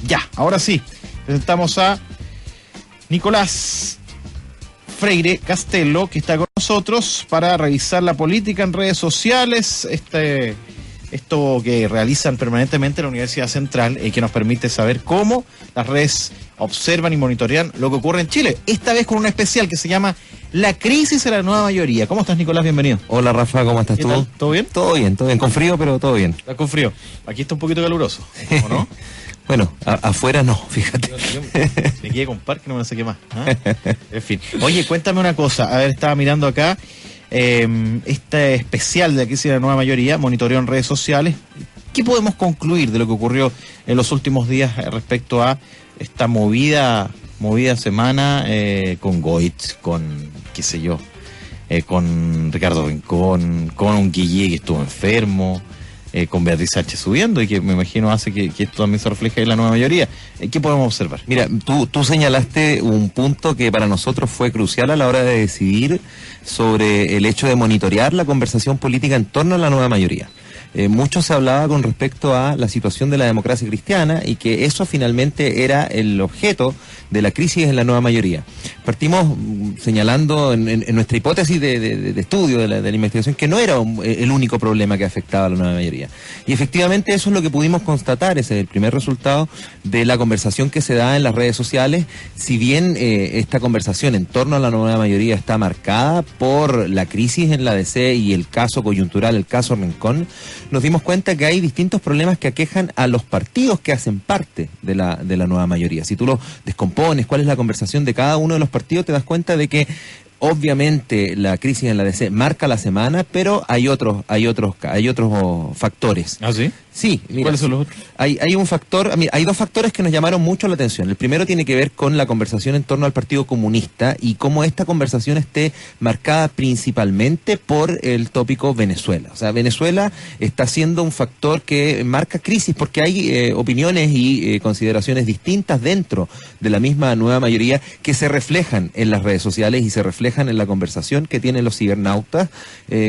Ya, ahora sí, presentamos a Nicolás Freire Castelo, que está con nosotros para revisar la política en redes sociales, esto que realizan permanentemente la Universidad Central, que nos permite saber cómo las redes observan y monitorean lo que ocurre en Chile, esta vez con un especial que se llama La crisis de la nueva mayoría. ¿Cómo estás, Nicolás? Bienvenido. Hola, Rafa, ¿cómo estás tú? ¿Todo bien? Todo bien, con frío, pero todo bien. ¿Estás con frío? Aquí está un poquito caluroso, ¿o no? Bueno, afuera no, fíjate. Yo me quedé con parque, no me sé qué más. En fin. Oye, cuéntame una cosa. A ver, estaba mirando acá este especial de la crisis de la nueva mayoría, monitoreo en redes sociales. ¿Qué podemos concluir de lo que ocurrió en los últimos días respecto a esta movida semana con Goitz, con, qué sé yo, con Ricardo Rincón, con un Guille que estuvo enfermo, con Beatriz Sánchez subiendo y que me imagino hace que esto también se refleje en la nueva mayoría? ¿Qué podemos observar? Mira, tú señalaste un punto que para nosotros fue crucial a la hora de decidir sobre el hecho de monitorear la conversación política en torno a la nueva mayoría. Mucho se hablaba con respecto a la situación de la democracia cristiana y que eso finalmente era el objeto de la crisis en la nueva mayoría. Partimos señalando en nuestra hipótesis de estudio de la investigación que no era el único problema que afectaba a la nueva mayoría. Y efectivamente eso es lo que pudimos constatar, ese es el primer resultado de la conversación que se da en las redes sociales. Si bien esta conversación en torno a la nueva mayoría está marcada por la crisis en la DC y el caso coyuntural, el caso Rincón, nos dimos cuenta que hay distintos problemas que aquejan a los partidos que hacen parte de la nueva mayoría. Si tú lo descompones, cuál es la conversación de cada uno de los partidos, te das cuenta de que obviamente la crisis en la DC marca la semana, pero hay otros factores. ¿Ah, sí? Sí, mira, ¿cuáles son los otros? Hay un factor, hay dos factores que nos llamaron mucho la atención. El primero tiene que ver con la conversación en torno al Partido Comunista y cómo esta conversación esté marcada principalmente por el tópico Venezuela. O sea, Venezuela está siendo un factor que marca crisis porque hay opiniones y consideraciones distintas dentro de la misma nueva mayoría que se reflejan en las redes sociales y se reflejan en la conversación que tienen los cibernautas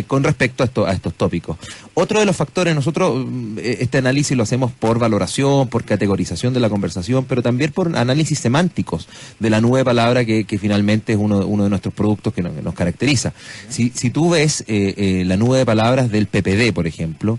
con respecto a estos tópicos. Otro de los factores, nosotros este análisis lo hacemos por valoración, por categorización de la conversación, pero también por análisis semánticos de la nube palabra que finalmente es uno de nuestros productos que nos caracteriza. Si tú ves la nube de palabras del PPD, por ejemplo,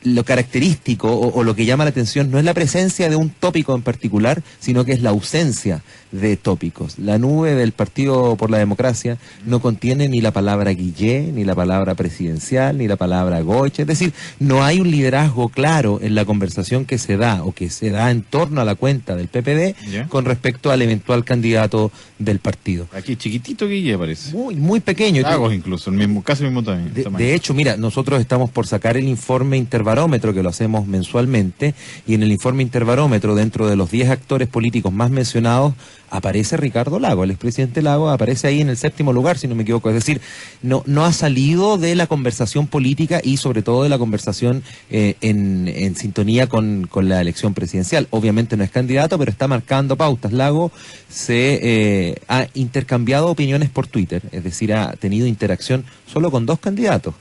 lo característico o lo que llama la atención no es la presencia de un tópico en particular, sino que es la ausencia de tópicos. La nube del Partido por la Democracia no contiene ni la palabra Guillé, ni la palabra presidencial, ni la palabra Goich. Es decir, no hay un liderazgo claro en la conversación que se da o que se da en torno a la cuenta del PPD con respecto al eventual candidato del partido. Aquí chiquitito Guillé parece. Muy pequeño. Lagos incluso, casi el mismo tamaño. De hecho, mira, nosotros estamos por sacar el informe interbarómetro, que lo hacemos mensualmente, y en el informe interbarómetro, dentro de los 10 actores políticos más mencionados, aparece Ricardo Lagos, el expresidente Lagos aparece ahí en el 7º lugar, si no me equivoco. Es decir, no ha salido de la conversación política y sobre todo de la conversación en sintonía con la elección presidencial. Obviamente no es candidato, pero está marcando pautas. Lagos ha intercambiado opiniones por Twitter, es decir, ha tenido interacción solo con 2 candidatos,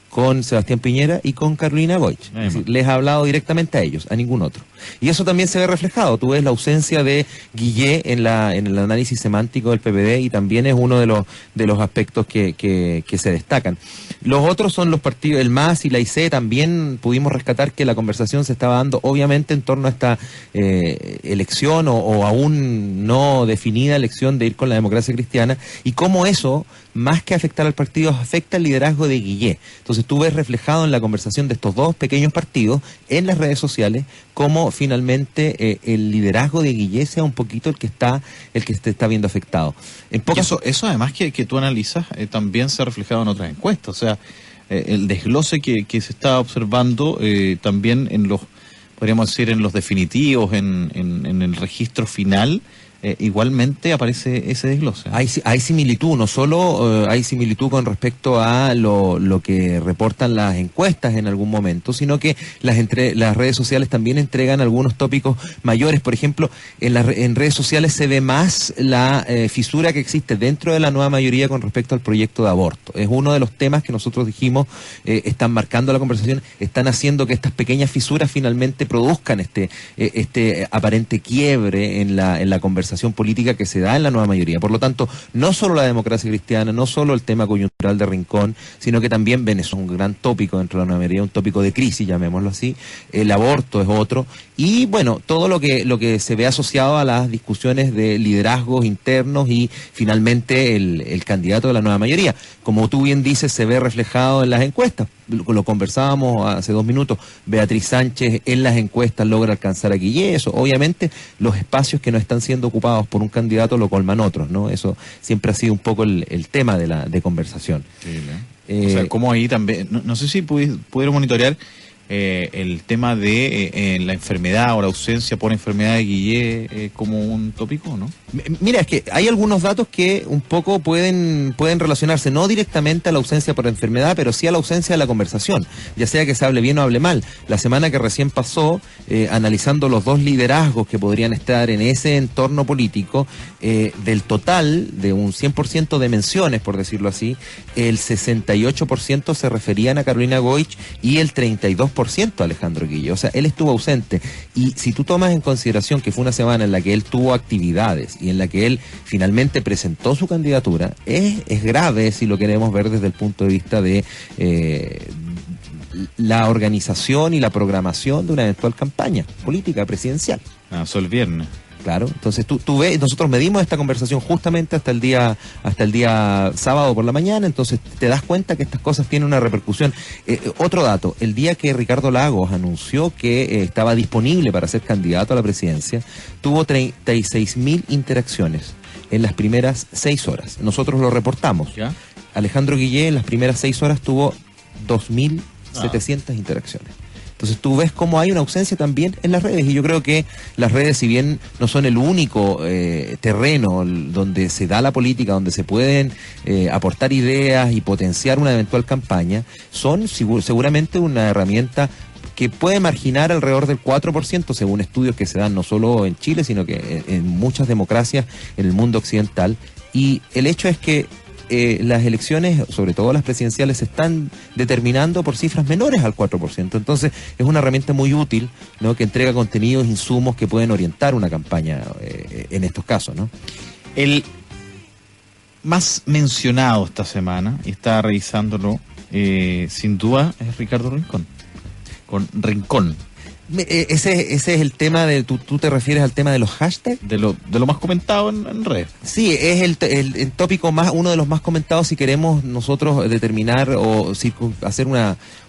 con Sebastián Piñera y con Carolina Goich. Es decir, les ha hablado directamente a ellos, a ningún otro. Y eso también se ve reflejado. Tú ves la ausencia de Guillé en el análisis semántico del PPD y también es uno de los aspectos que se destacan. Los otros son los partidos, el MAS y la IC. También pudimos rescatar que la conversación se estaba dando obviamente en torno a esta elección o aún no definida elección de ir con la democracia cristiana y cómo eso, más que afectar al partido, afecta el liderazgo de Guillé. Entonces tú ves reflejado en la conversación de estos 2 pequeños partidos en las redes sociales cómo finalmente el liderazgo de Guillé sea un poquito el que se está viendo afectado. Eso además que tú analizas también se ha reflejado en otras encuestas. O sea, el desglose que se está observando también podríamos decir, en los definitivos, en el registro final, igualmente aparece ese desglose. Hay similitud, no solo hay similitud con respecto a lo que reportan las encuestas en algún momento, sino que las redes sociales también entregan algunos tópicos mayores. Por ejemplo, en redes sociales se ve más la fisura que existe dentro de la nueva mayoría con respecto al proyecto de aborto. Es uno de los temas que nosotros dijimos están marcando la conversación, están haciendo que estas pequeñas fisuras finalmente produzcan este aparente quiebre en la conversación política que se da en la nueva mayoría. Por lo tanto, no solo la democracia cristiana, no solo el tema coyuntural de Rincón, sino que también Venezuela es un gran tópico dentro de la nueva mayoría, un tópico de crisis, llamémoslo así. El aborto es otro. Y bueno, todo lo que se ve asociado a las discusiones de liderazgos internos y finalmente el candidato de la nueva mayoría. Como tú bien dices, se ve reflejado en las encuestas. Lo conversábamos hace 2 minutos. Beatriz Sánchez en las encuestas logra alcanzar a Guillé. Eso, obviamente, los espacios que no están siendo ocupados por un candidato lo colman otros, ¿no? Eso siempre ha sido un poco el tema de conversación. Sí, o sea, como ahí también, no sé si pudieron monitorear el tema de la enfermedad o la ausencia por enfermedad de Guillé como un tópico, ¿no? Mira, es que hay algunos datos que un poco pueden relacionarse, no directamente a la ausencia por enfermedad, pero sí a la ausencia de la conversación, ya sea que se hable bien o hable mal. La semana que recién pasó, analizando los 2 liderazgos que podrían estar en ese entorno político, del total de un 100% de menciones, por decirlo así, el 68% se referían a Carolina Goich y el 32% a Alejandro Guillé. O sea, él estuvo ausente. Y si tú tomas en consideración que fue una semana en la que él tuvo actividades y en la que él finalmente presentó su candidatura, es grave si lo queremos ver desde el punto de vista de la organización y la programación de una eventual campaña política presidencial. Eso el viernes. Claro, entonces tú ves, nosotros medimos esta conversación justamente hasta el día sábado por la mañana, entonces te das cuenta que estas cosas tienen una repercusión. Otro dato, el día que Ricardo Lagos anunció que estaba disponible para ser candidato a la presidencia, tuvo 36.000 interacciones en las primeras 6 horas. Nosotros lo reportamos. ¿Ya? Alejandro Guillé en las primeras 6 horas tuvo 2.700 interacciones. Entonces tú ves cómo hay una ausencia también en las redes, y yo creo que las redes, si bien no son el único terreno donde se da la política, donde se pueden aportar ideas y potenciar una eventual campaña, son seguramente una herramienta que puede marginar alrededor del 4%, según estudios que se dan no solo en Chile, sino que en muchas democracias en el mundo occidental. Y el hecho es que las elecciones, sobre todo las presidenciales, se están determinando por cifras menores al 4%. Entonces es una herramienta muy útil, ¿no?, que entrega contenidos, insumos que pueden orientar una campaña en estos casos, ¿no? El más mencionado esta semana, y estaba revisándolo, sin duda, es Ricardo Rincón. Con Rincón. Ese es el tema de, ¿tú te refieres al tema de los hashtags? De lo más comentado en red. Sí, es el tópico más, uno de los más comentados si queremos nosotros determinar o hacer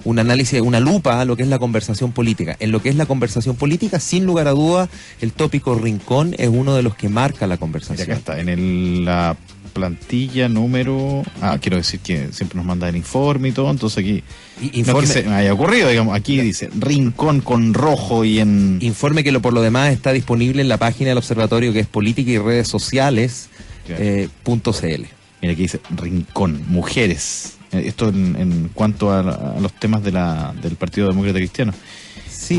un análisis, una lupa a lo que es la conversación política. En lo que es la conversación política, sin lugar a duda, el tópico Rincón es uno de los que marca la conversación. Mira, acá está, la plantilla número... quiero decir que siempre nos mandan el informe y todo, entonces aquí... Informe, no es que se me haya ocurrido, digamos, aquí dice Rincón con rojo y en... Informe que por lo demás está disponible en la página del observatorio, que es política y redes sociales, .cl. Mira, aquí dice Rincón, mujeres. Esto en cuanto a los temas del Partido Demócrata Cristiano. Sí,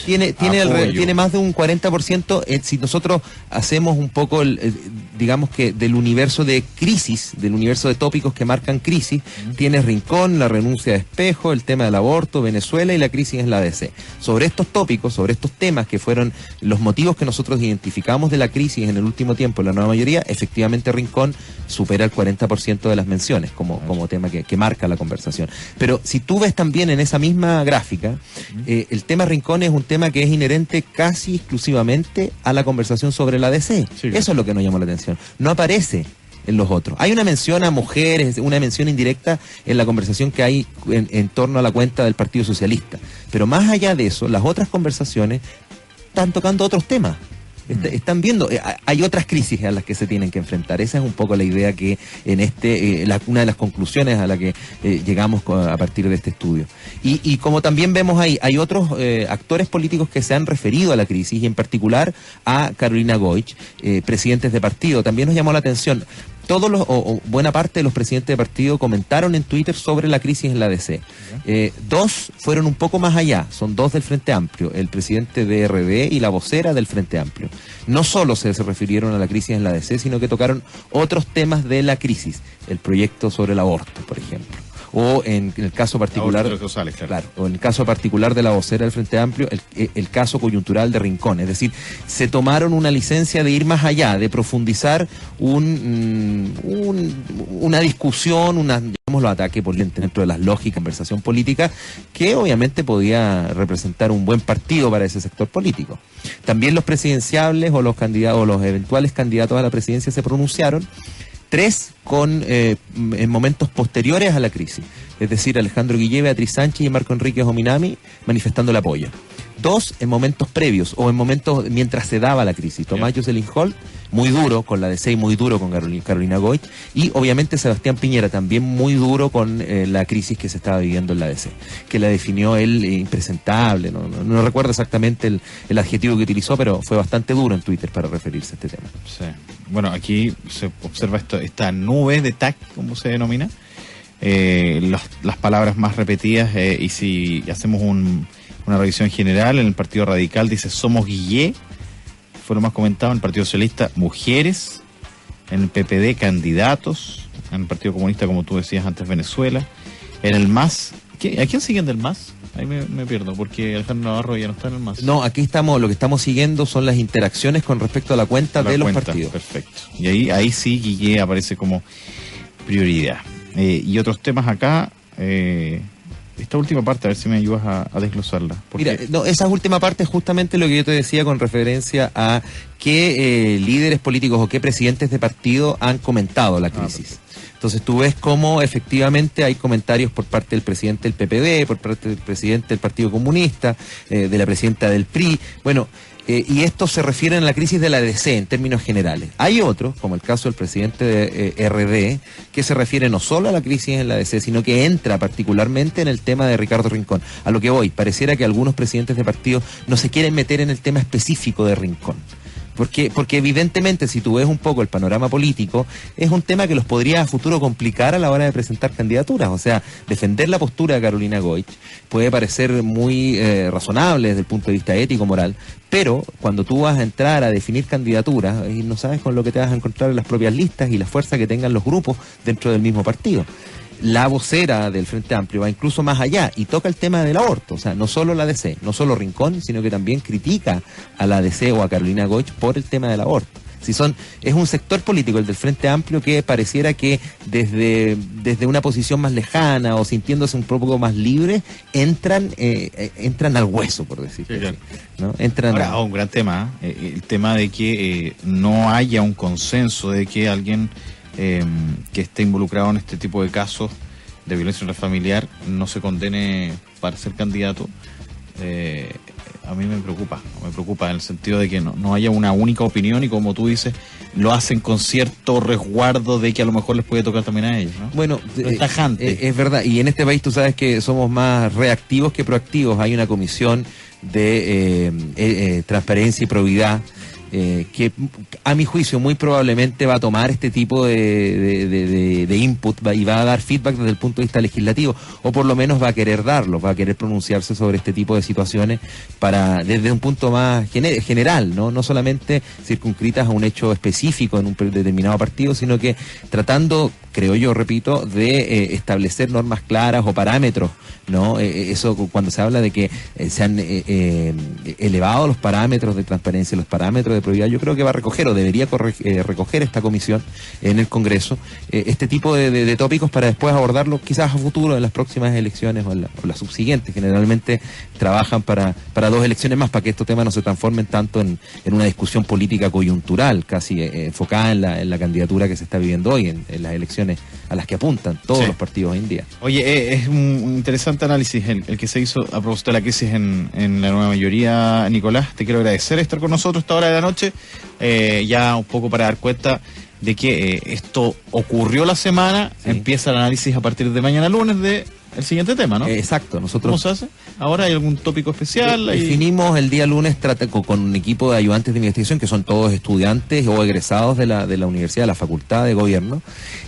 tiene más de un 40%. Si nosotros hacemos un poco, digamos que del universo de crisis, del universo de tópicos que marcan crisis, tiene Rincón, la renuncia de Espejo, el tema del aborto, Venezuela y la crisis en la ADC. Sobre estos tópicos, sobre estos temas que fueron los motivos que nosotros identificamos de la crisis en el último tiempo en la nueva mayoría, efectivamente Rincón supera el 40% de las menciones como tema que marca la conversación. Pero si tú ves también en esa misma gráfica, el tema Rincón es un tema que es inherente casi exclusivamente a la conversación sobre la ADC. Sí. Eso es lo que nos llamó la atención. No aparece en los otros. Hay una mención a mujeres, una mención indirecta en la conversación que hay en torno a la cuenta del Partido Socialista. Pero más allá de eso, las otras conversaciones están tocando otros temas. Están viendo, hay otras crisis a las que se tienen que enfrentar. Esa es un poco la idea que en una de las conclusiones a la que llegamos a partir de este estudio. Y como también vemos ahí, hay otros actores políticos que se han referido a la crisis, y en particular a Carolina Goich, presidentes de partido. También nos llamó la atención. Buena parte de los presidentes de partido comentaron en Twitter sobre la crisis en la DC. Dos fueron un poco más allá, son dos del Frente Amplio, el presidente de RD y la vocera del Frente Amplio. No solo se refirieron a la crisis en la DC, sino que tocaron otros temas de la crisis, el proyecto sobre el aborto, por ejemplo. O en el caso particular, claro, o en el caso particular de la vocera del Frente Amplio, el caso coyuntural de Rincón. Es decir, se tomaron una licencia de ir más allá, de profundizar una discusión, llamémoslo ataque por dentro de las lógicas, conversación política, que obviamente podía representar un buen partido para ese sector político. También los presidenciables o los candidatos o los eventuales candidatos a la presidencia se pronunciaron. Tres en momentos posteriores a la crisis, es decir, Alejandro Guillé, Beatriz Sánchez y Marco Enríquez Ominami manifestando el apoyo. Dos en momentos previos o en momentos mientras se daba la crisis. Tomás Jocelyn Holt, muy duro con la DC y muy duro con Carolina Goich, y obviamente Sebastián Piñera también muy duro con la crisis que se estaba viviendo en la DC, que la definió él impresentable. No recuerdo exactamente el adjetivo que utilizó, pero fue bastante duro en Twitter para referirse a este tema. Sí. Bueno, aquí se observa esta nube de TAC, como se denomina, las palabras más repetidas, y si hacemos una revisión general, en el Partido Radical dice somos Guillé, fue lo más comentado. En el Partido Socialista, mujeres. En el PPD, candidatos. En el Partido Comunista, como tú decías antes, Venezuela. En el MAS, ¿a quién siguen del MAS? Ahí me pierdo, porque Alejandro Navarro ya no está en el MAS. No, aquí lo que estamos siguiendo son las interacciones con respecto a la cuenta de los partidos. Perfecto. Y ahí sí Guillé aparece como prioridad. Y otros temas acá, esta última parte, a ver si me ayudas a desglosarla. Mira, esa última parte es justamente lo que yo te decía con referencia a qué líderes políticos o qué presidentes de partido han comentado la crisis. Entonces tú ves cómo efectivamente hay comentarios por parte del presidente del PPD, por parte del presidente del Partido Comunista, de la presidenta del PRI. Bueno, y estos se refieren a la crisis de la DC en términos generales. Hay otros, como el caso del presidente de RD, que se refiere no solo a la crisis en la DC, sino que entra particularmente en el tema de Ricardo Rincón. A lo que voy, pareciera que algunos presidentes de partido no se quieren meter en el tema específico de Rincón. Porque evidentemente, si tú ves un poco el panorama político, es un tema que los podría a futuro complicar a la hora de presentar candidaturas. O sea, defender la postura de Carolina Goich puede parecer muy razonable desde el punto de vista ético, moral, pero cuando tú vas a entrar a definir candidaturas, y no sabes con lo que te vas a encontrar en las propias listas y la fuerza que tengan los grupos dentro del mismo partido. La vocera del Frente Amplio va incluso más allá y toca el tema del aborto. O sea, no solo la DC, no solo Rincón, sino que también critica a la DC o a Carolina Goich por el tema del aborto. Es un sector político, el del Frente Amplio, que pareciera que desde una posición más lejana o sintiéndose un poco más libre, entran al hueso, por decirlo así, ¿no? Ahora, un gran tema, el tema de que no haya un consenso de que alguien que esté involucrado en este tipo de casos de violencia intrafamiliar no se condene para ser candidato. A mí me preocupa en el sentido de que no haya una única opinión, y como tú dices, lo hacen con cierto resguardo de que a lo mejor les puede tocar también a ellos, ¿no? Bueno, es tajante. Es verdad, y en este país tú sabes que somos más reactivos que proactivos. Hay una comisión de transparencia y probidad que a mi juicio muy probablemente va a tomar este tipo de input y va a dar feedback desde el punto de vista legislativo, o por lo menos va a querer darlo, va a querer pronunciarse sobre este tipo de situaciones desde un punto más general, no solamente circunscritas a un hecho específico en un determinado partido, sino que tratando, creo yo, repito, de establecer normas claras o parámetros, ¿no? Eso cuando se habla de que se han elevado los parámetros de transparencia, los parámetros de probidad, yo creo que va a recoger o debería recoger esta comisión en el Congreso este tipo de tópicos para después abordarlo quizás a futuro en las próximas elecciones o las subsiguientes. Generalmente trabajan para 2 elecciones más, para que estos temas no se transformen tanto en una discusión política coyuntural, casi enfocada en la candidatura que se está viviendo hoy, en las elecciones elecciones a las que apuntan todos los partidos hoy en día. Oye, es un interesante análisis el que se hizo a propósito de la crisis en la nueva mayoría, Nicolás. Te quiero agradecer estar con nosotros a esta hora de la noche, ya un poco para dar cuenta de que esto ocurrió la semana, empieza el análisis a partir de mañana lunes de el siguiente tema, ¿no? Exacto. Nosotros, ¿cómo se hace? ¿Ahora hay algún tópico especial? Definimos el día lunes con un equipo de ayudantes de investigación que son todos estudiantes o egresados de la universidad, de la Facultad de Gobierno,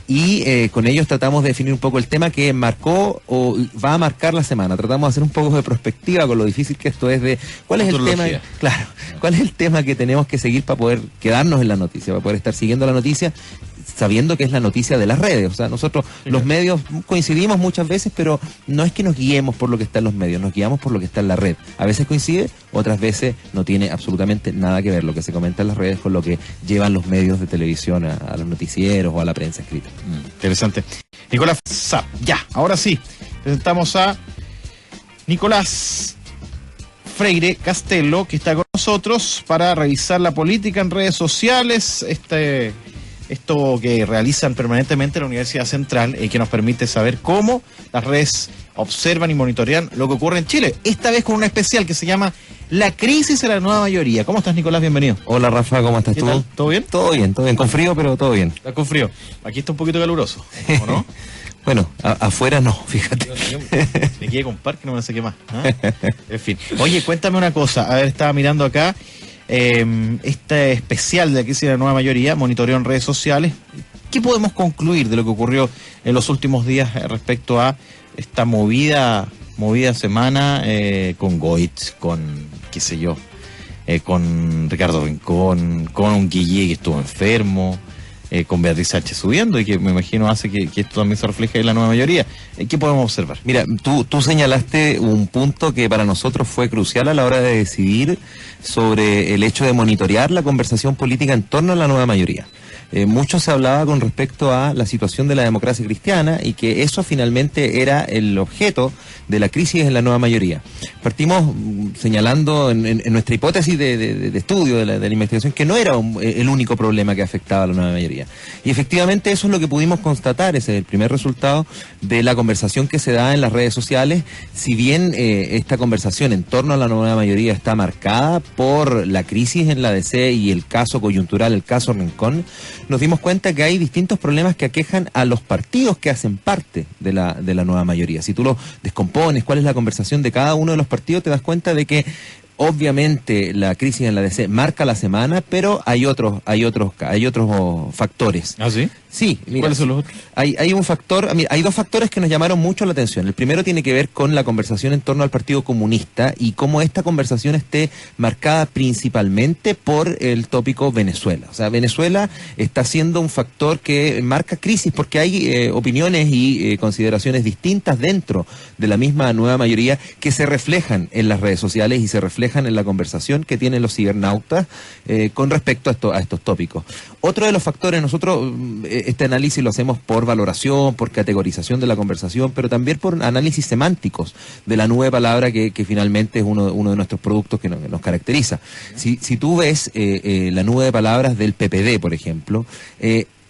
y con ellos tratamos de definir un poco el tema que marcó o va a marcar la semana. Tratamos de hacer un poco de perspectiva con lo difícil que esto es de cuál es el tema, claro, cuál es el tema que tenemos que seguir para poder quedarnos en la noticia, para poder estar siguiendo la noticia, sabiendo que es la noticia de las redes. O sea, nosotros los medios coincidimos muchas veces, pero no es que nos guiemos por lo que está en los medios, nos guiamos por lo que está en la red. A veces coincide, otras veces no tiene absolutamente nada que ver lo que se comenta en las redes con lo que llevan los medios de televisión a los noticieros o a la prensa escrita. Interesante. Nicolás, ya, ahora sí, presentamos a Nicolás Freire Castelo, que está con nosotros para revisar la política en redes sociales, esto que realizan permanentemente la Universidad Central y que nos permite saber cómo las redes observan y monitorean lo que ocurre en Chile. Esta vez con una especial que se llama La crisis de la nueva mayoría. ¿Cómo estás, Nicolás? Bienvenido. Hola, Rafa, ¿cómo estás tú? Tal? ¿Todo bien? Todo bien, con frío, pero todo bien. ¿Estás con frío? Aquí está un poquito caluroso, ¿o no? Bueno, afuera no, fíjate. Me quedé con parque, no me sé qué más. En fin. Oye, cuéntame una cosa. A ver, estaba mirando acá este especial de la crisis de la nueva mayoría, monitoreo en redes sociales. ¿Qué podemos concluir de lo que ocurrió en los últimos días respecto a esta movida semana con Goitz, con, qué sé yo, con Ricardo Rincón, con un Guille que estuvo enfermo, con Beatriz Sánchez subiendo y que me imagino hace que esto también se refleje en la nueva mayoría? ¿Qué podemos observar? Mira, tú señalaste un punto que para nosotros fue crucial a la hora de decidir sobre el hecho de monitorear la conversación política en torno a la nueva mayoría. Mucho se hablaba con respecto a la situación de la democracia cristiana y que eso finalmente era el objeto de la crisis en la nueva mayoría. Partimos señalando en nuestra hipótesis de estudio de la investigación que no era el único problema que afectaba a la nueva mayoría. Y efectivamente eso es lo que pudimos constatar, ese es el primer resultado de la conversación que se da en las redes sociales. Si bien esta conversación en torno a la nueva mayoría está marcada por la crisis en la DC y el caso coyuntural, el caso Rincón, nos dimos cuenta que hay distintos problemas que aquejan a los partidos que hacen parte de la nueva mayoría. Si tú lo descompones, cuál es la conversación de cada uno de los partidos, te das cuenta de que obviamente la crisis en la DC marca la semana, pero hay otros factores. ¿Ah, sí? Sí, mira, ¿cuáles son los otros? Hay un factor, mira, hay dos factores que nos llamaron mucho la atención. El primero tiene que ver con la conversación en torno al Partido Comunista y cómo esta conversación esté marcada principalmente por el tópico Venezuela. O sea, Venezuela está siendo un factor que marca crisis porque hay opiniones y consideraciones distintas dentro de la misma nueva mayoría que se reflejan en las redes sociales y se reflejan en la conversación que tienen los cibernautas con respecto a estos tópicos. Otro de los factores, nosotros este análisis lo hacemos por valoración, por categorización de la conversación, pero también por análisis semánticos de la nube de palabra que finalmente es uno de nuestros productos que nos caracteriza. Si tú ves la nube de palabras del PPD, por ejemplo,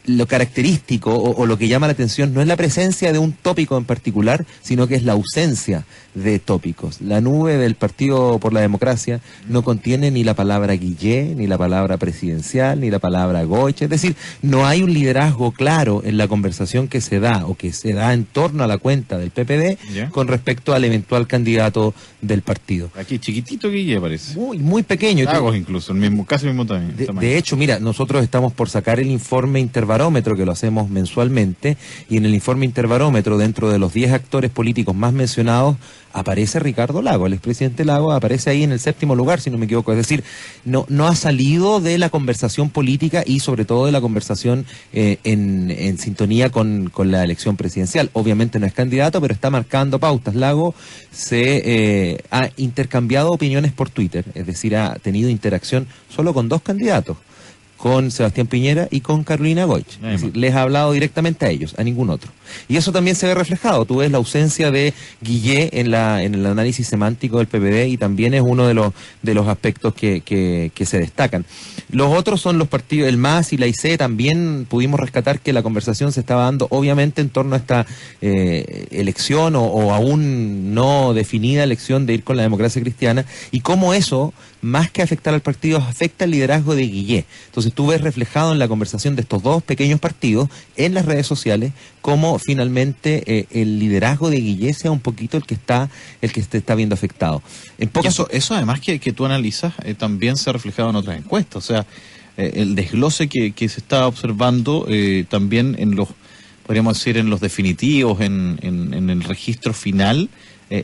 lo característico o lo que llama la atención no es la presencia de un tópico en particular, sino que es la ausencia de tópicos. La nube del Partido por la Democracia no contiene ni la palabra Guillé, ni la palabra presidencial, ni la palabra Goiche. Es decir, no hay un liderazgo claro en la conversación que se da o que se da en torno a la cuenta del PPD con respecto al eventual candidato del partido. Aquí chiquitito Guillé parece. Muy pequeño. Lagos incluso, casi el mismo tamaño. De hecho, mira, nosotros estamos por sacar el informe interbarómetro que lo hacemos mensualmente y en el informe interbarómetro, dentro de los 10 actores políticos más mencionados, aparece Ricardo Lagos, el expresidente Lagos aparece ahí en el 7º lugar, si no me equivoco. Es decir, no ha salido de la conversación política y sobre todo de la conversación en sintonía con la elección presidencial. Obviamente no es candidato, pero está marcando pautas. Lagos ha intercambiado opiniones por Twitter, es decir, ha tenido interacción solo con 2 candidatos, con Sebastián Piñera y con Carolina Goich. Es decir, les ha hablado directamente a ellos, a ningún otro. Y eso también se ve reflejado. Tú ves la ausencia de Guillé en el análisis semántico del PPD y también es uno de los aspectos que se destacan. Los otros son los partidos, el MAS y la IC, también pudimos rescatar que la conversación se estaba dando obviamente en torno a esta elección o aún no definida elección de ir con la democracia cristiana y cómo eso, más que afectar al partido, afecta el liderazgo de Guillé. Entonces tú ves reflejado en la conversación de estos dos pequeños partidos en las redes sociales cómo finalmente el liderazgo de Guillé sea un poquito el que se está viendo afectado. Eso además que tú analizas también se ha reflejado en otras encuestas, o sea, el desglose que se está observando también en los, podríamos decir, en los definitivos, en el registro final,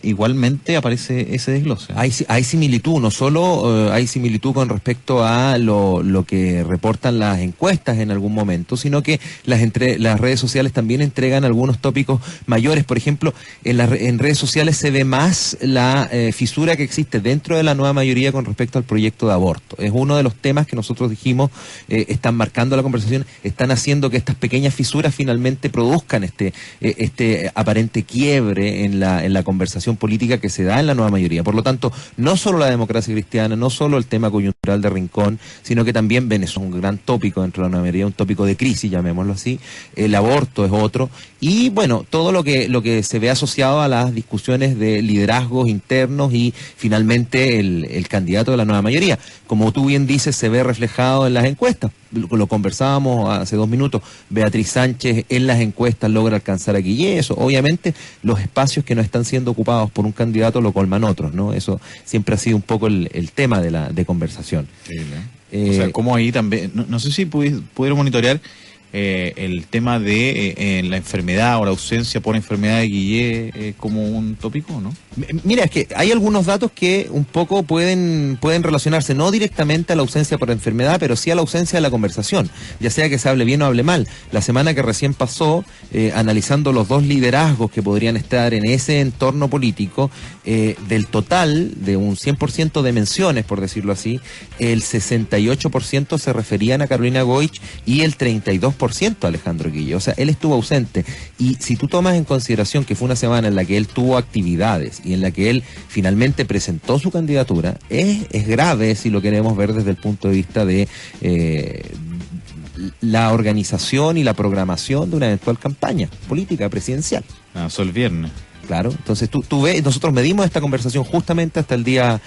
igualmente aparece ese desglose. Hay similitud, no solo hay similitud con respecto a lo que reportan las encuestas en algún momento, sino que las redes sociales también entregan algunos tópicos mayores. Por ejemplo, en redes sociales se ve más la fisura que existe dentro de la nueva mayoría con respecto al proyecto de aborto. Es uno de los temas que nosotros dijimos están marcando la conversación, están haciendo que estas pequeñas fisuras finalmente produzcan este aparente quiebre en la conversación política que se da en la nueva mayoría. Por lo tanto, no solo la democracia cristiana, no solo el tema coyuntural de Rincón, sino que también Venezuela es un gran tópico dentro de la nueva mayoría, un tópico de crisis, llamémoslo así, el aborto es otro, y bueno, todo lo que se ve asociado a las discusiones de liderazgos internos y finalmente el candidato de la nueva mayoría. Como tú bien dices, se ve reflejado en las encuestas. Lo conversábamos hace 2 minutos, Beatriz Sánchez en las encuestas logra alcanzar a Guillé, eso obviamente los espacios que no están siendo ocupados por un candidato lo colman otros, ¿no? Eso siempre ha sido un poco el tema de conversación. Sí, o sea, como ahí también, no sé si pudieron monitorear el tema de la enfermedad o la ausencia por enfermedad de Guillé como un tópico, ¿no? Mira, es que hay algunos datos que un poco pueden relacionarse, no directamente a la ausencia por enfermedad, pero sí a la ausencia de la conversación, ya sea que se hable bien o hable mal. La semana que recién pasó, analizando los dos liderazgos que podrían estar en ese entorno político, del total de un 100% de menciones, por decirlo así, el 68% se referían a Carolina Goich y el 32% a Alejandro Guillé. O sea, él estuvo ausente. Y si tú tomas en consideración que fue una semana en la que él tuvo actividades y en la que él finalmente presentó su candidatura, es grave si lo queremos ver desde el punto de vista de la organización y la programación de una eventual campaña política presidencial. Eso el viernes. Claro, entonces tú ves, nosotros medimos esta conversación justamente hasta el día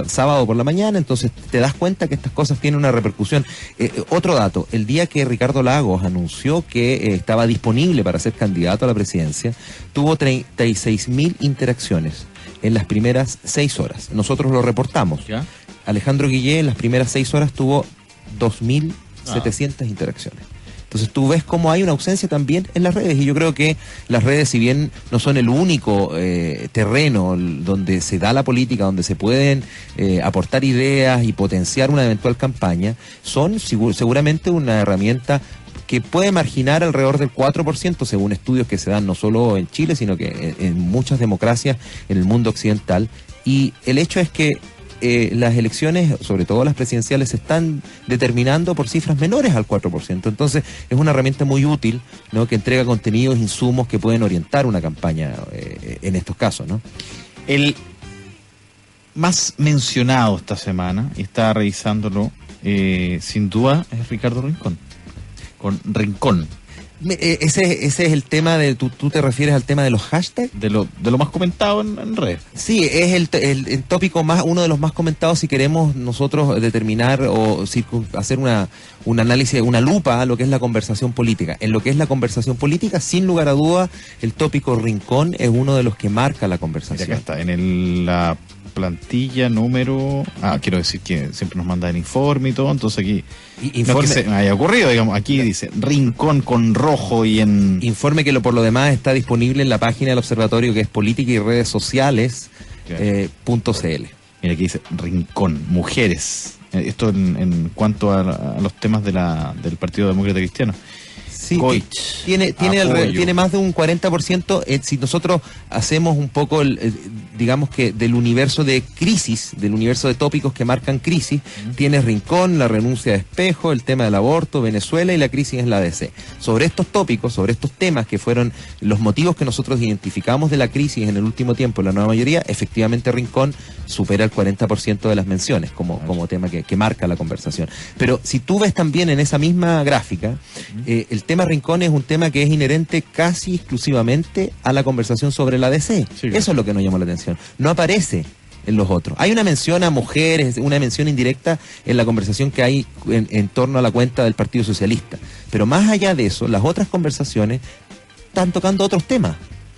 sábado por la mañana, entonces te das cuenta que estas cosas tienen una repercusión. Otro dato, el día que Ricardo Lagos anunció que estaba disponible para ser candidato a la presidencia, tuvo 36.000 interacciones en las primeras 6 horas. Nosotros lo reportamos. ¿Ya? Alejandro Guillé en las primeras 6 horas tuvo 2.700 interacciones. Entonces tú ves cómo hay una ausencia también en las redes, y yo creo que las redes, si bien no son el único terreno donde se da la política, donde se pueden aportar ideas y potenciar una eventual campaña, son seguramente una herramienta que puede marginar alrededor del 4%, según estudios que se dan no solo en Chile, sino que en muchas democracias en el mundo occidental. Y el hecho es que las elecciones, sobre todo las presidenciales, se están determinando por cifras menores al 4%. Entonces es una herramienta muy útil, ¿no?, que entrega contenidos, insumos que pueden orientar una campaña en estos casos, ¿no? El más mencionado esta semana, y estaba revisándolo, sin duda es Ricardo Rincón. Con Rincón. Ese es el tema de, ¿tú te refieres al tema de los hashtags? De lo más comentado en redes. Sí, es el tópico uno de los más comentados si queremos nosotros determinar o hacer un análisis, una lupa a lo que es la conversación política. En lo que es la conversación política, sin lugar a duda, el tópico Rincón es uno de los que marca la conversación. Mira, acá está, la plantilla número... quiero decir que siempre nos manda el informe y todo, entonces aquí... No es que se me haya ocurrido, digamos, aquí dice Rincón con rojo y en... Informe que por lo demás está disponible en la página del observatorio, que es política y redes sociales .cl. Mira, aquí dice Rincón, mujeres. Esto en cuanto a los temas del Partido Demócrata Cristiano. Sí, tiene más de un 40%. Si nosotros hacemos un poco digamos que del universo de crisis, del universo de tópicos que marcan crisis, tienes Rincón, la renuncia de Espejo, el tema del aborto, Venezuela y la crisis en la ADC. Sobre estos tópicos, sobre estos temas que fueron los motivos que nosotros identificamos de la crisis en el último tiempo, la nueva mayoría, efectivamente Rincón supera el 40% de las menciones como tema que marca la conversación. Pero si tú ves también en esa misma gráfica, el tema Rincón es un tema que es inherente casi exclusivamente a la conversación sobre la ADC. Sí, claro. Eso es lo que nos llamó la atención. No aparece en los otros. Hay una mención a mujeres, una mención indirecta en la conversación que hay en torno a la cuenta del Partido Socialista. Pero más allá de eso, las otras conversaciones están tocando otros temas.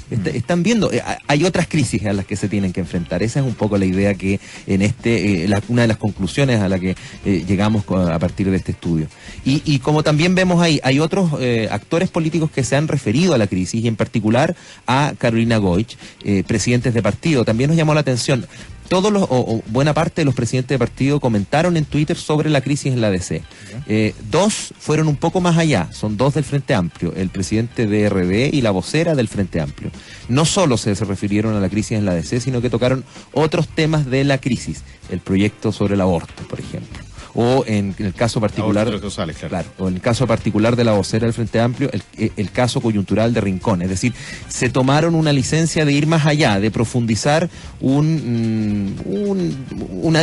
Están viendo, hay otras crisis a las que se tienen que enfrentar. Esa es un poco la idea que en una de las conclusiones a la que llegamos a partir de este estudio. Y como también vemos ahí, hay otros actores políticos que se han referido a la crisis y en particular a Carolina Goich, presidentes de partido. También nos llamó la atención. Todos buena parte de los presidentes de partido comentaron en Twitter sobre la crisis en la ADC. Dos fueron un poco más allá, son dos del Frente Amplio, el presidente de RD y la vocera del Frente Amplio. No solo se refirieron a la crisis en la ADC, sino que tocaron otros temas de la crisis, el proyecto sobre el aborto, por ejemplo. O en el caso particular, claro, o en el caso particular de la vocera del Frente Amplio, el caso coyuntural de Rincón. Es decir, se tomaron una licencia de ir más allá, de profundizar una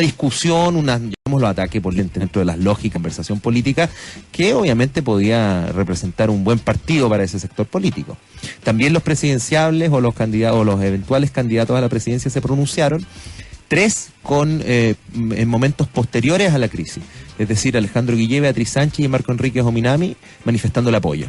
discusión, llamémoslo ataque político dentro de las lógicas de conversación política, que obviamente podía representar un buen partido para ese sector político. También los presidenciables o los candidatos o los eventuales candidatos a la presidencia se pronunciaron. Tres en momentos posteriores a la crisis, es decir, Alejandro Guillé, Beatriz Sánchez y Marco Enríquez Ominami manifestando el apoyo.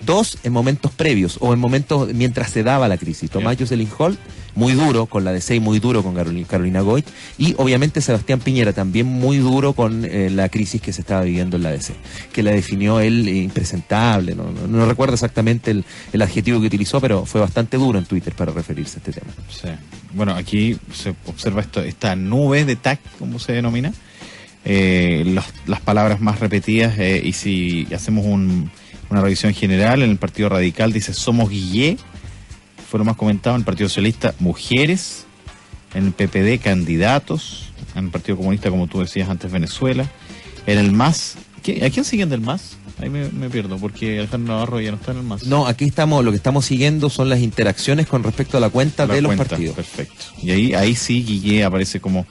Dos en momentos previos o en momentos mientras se daba la crisis. Tomás Jocelyn Holt, muy duro con la ADC y muy duro con Carolina Goich, y obviamente Sebastián Piñera también muy duro con la crisis que se estaba viviendo en la ADC, que la definió él impresentable, no recuerdo exactamente el adjetivo que utilizó, pero fue bastante duro en Twitter para referirse a este tema. Sí. Bueno, aquí se observa esta nube de TAC, como se denomina, las palabras más repetidas, y si hacemos una revisión general, en el Partido Radical dice somos Guillé, fue lo más comentado. En el Partido Socialista, mujeres. En el PPD, candidatos. En el Partido Comunista, como tú decías antes, Venezuela. En el MAS, ¿a quién siguen del MAS? Ahí me pierdo, porque Alejandro Navarro ya no está en el MAS. No, aquí lo que estamos siguiendo son las interacciones con respecto a la cuenta de los partidos. Perfecto. Y ahí sí Guillé aparece como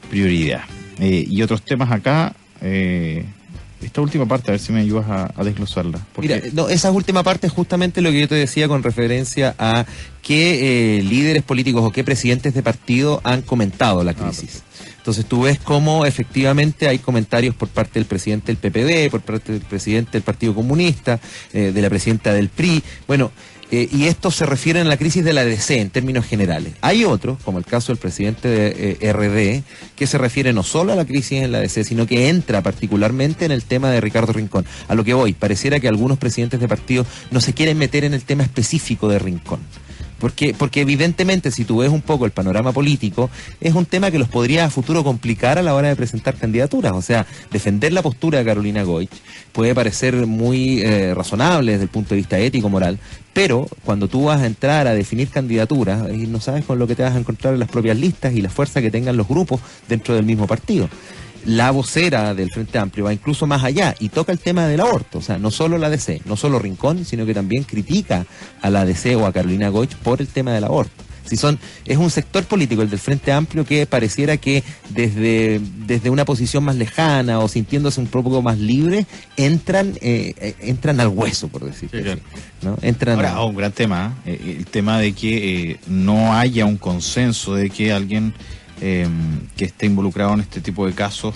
prioridad. Y otros temas acá, esta última parte, a ver si me ayudas a desglosarla. Mira, esa última parte es justamente lo que yo te decía con referencia a qué líderes políticos o qué presidentes de partido han comentado la crisis. Entonces tú ves cómo efectivamente hay comentarios por parte del presidente del PPD, por parte del presidente del Partido Comunista, de la presidenta del PRI. Bueno, y estos se refieren a la crisis de la ADC en términos generales. Hay otros, como el caso del presidente de RD, que se refiere no solo a la crisis en la ADC, sino que entra particularmente en el tema de Ricardo Rincón. A lo que voy, pareciera que algunos presidentes de partido no se quieren meter en el tema específico de Rincón. Porque evidentemente, si tú ves un poco el panorama político, es un tema que los podría a futuro complicar a la hora de presentar candidaturas. O sea, defender la postura de Carolina Goich puede parecer muy razonable desde el punto de vista ético, moral, pero cuando tú vas a entrar a definir candidaturas, y no sabes con lo que te vas a encontrar en las propias listas y la fuerza que tengan los grupos dentro del mismo partido. La vocera del Frente Amplio va incluso más allá y toca el tema del aborto, o sea, no solo la ADC, no solo Rincón, sino que también critica a la ADC o a Carolina Goich por el tema del aborto. Es un sector político, el del Frente Amplio, que pareciera que desde una posición más lejana o sintiéndose un poco más libre, entran al hueso, por decirlo así, claro. ¿No? Ahora, un gran tema, el tema de que no haya un consenso de que alguien que esté involucrado en este tipo de casos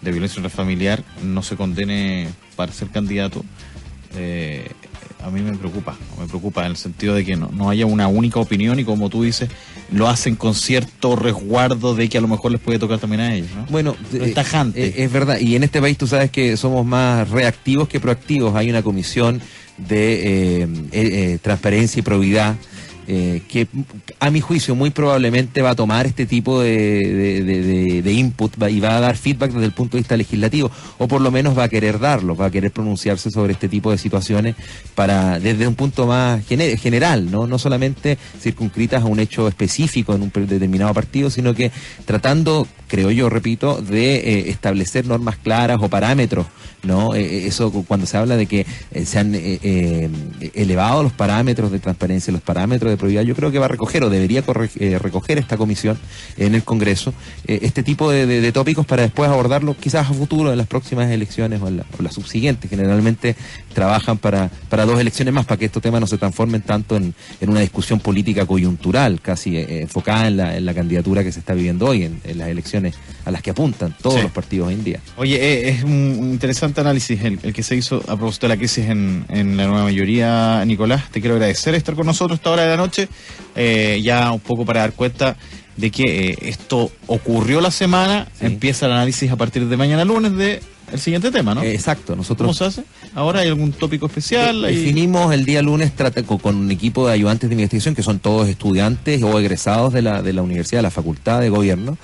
de violencia intrafamiliar no se condene para ser candidato. A mí me preocupa en el sentido de que no haya una única opinión y, como tú dices, lo hacen con cierto resguardo de que a lo mejor les puede tocar también a ellos, ¿no? Bueno, es tajante. Es verdad, y en este país tú sabes que somos más reactivos que proactivos. Hay una comisión de transparencia y probidad que a mi juicio muy probablemente va a tomar este tipo de input y va a dar feedback desde el punto de vista legislativo, o por lo menos va a querer darlo, va a querer pronunciarse sobre este tipo de situaciones desde un punto más general, no solamente circunscritas a un hecho específico en un determinado partido, sino que tratando, creo yo, repito, de establecer normas claras o parámetros, ¿no? Eso cuando se habla de que se han elevado los parámetros de transparencia, los parámetros de probidad, yo creo que va a recoger o debería recoger esta comisión en el Congreso este tipo de tópicos para después abordarlo quizás a futuro en las próximas elecciones o las subsiguientes. Generalmente trabajan para 2 elecciones más, para que estos temas no se transformen tanto en una discusión política coyuntural, casi enfocada en la candidatura que se está viviendo hoy, en las elecciones a las que apuntan todos los partidos hoy en día. Oye, es un interesante análisis el que se hizo a propósito de la crisis en la nueva mayoría, Nicolás. Te quiero agradecer estar con nosotros a esta hora de la noche, ya un poco para dar cuenta de que esto ocurrió la semana, empieza el análisis a partir de mañana lunes de el siguiente tema, ¿no? Exacto. Nosotros, ¿cómo se hace? ¿Ahora hay algún tópico especial? Definimos el día lunes con un equipo de ayudantes de investigación que son todos estudiantes o egresados de la universidad, de la facultad de gobierno,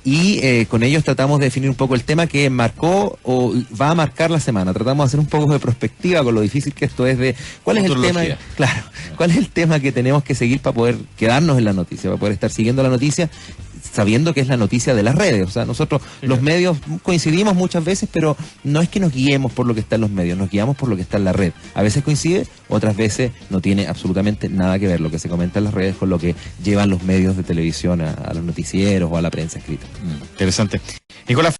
y con ellos tratamos de definir un poco el tema que marcó o va a marcar la semana. Tratamos de hacer un poco de perspectiva con lo difícil que esto es de cuál es el tema, claro, cuál es el tema que tenemos que seguir para poder quedarnos en la noticia, para poder estar siguiendo la noticia, sabiendo que es la noticia de las redes. O sea, nosotros los medios coincidimos muchas veces, pero no es que nos guiemos por lo que está en los medios, nos guiamos por lo que está en la red. A veces coincide, otras veces no tiene absolutamente nada que ver lo que se comenta en las redes con lo que llevan los medios de televisión a los noticieros o a la prensa escrita. Interesante. Nicolás.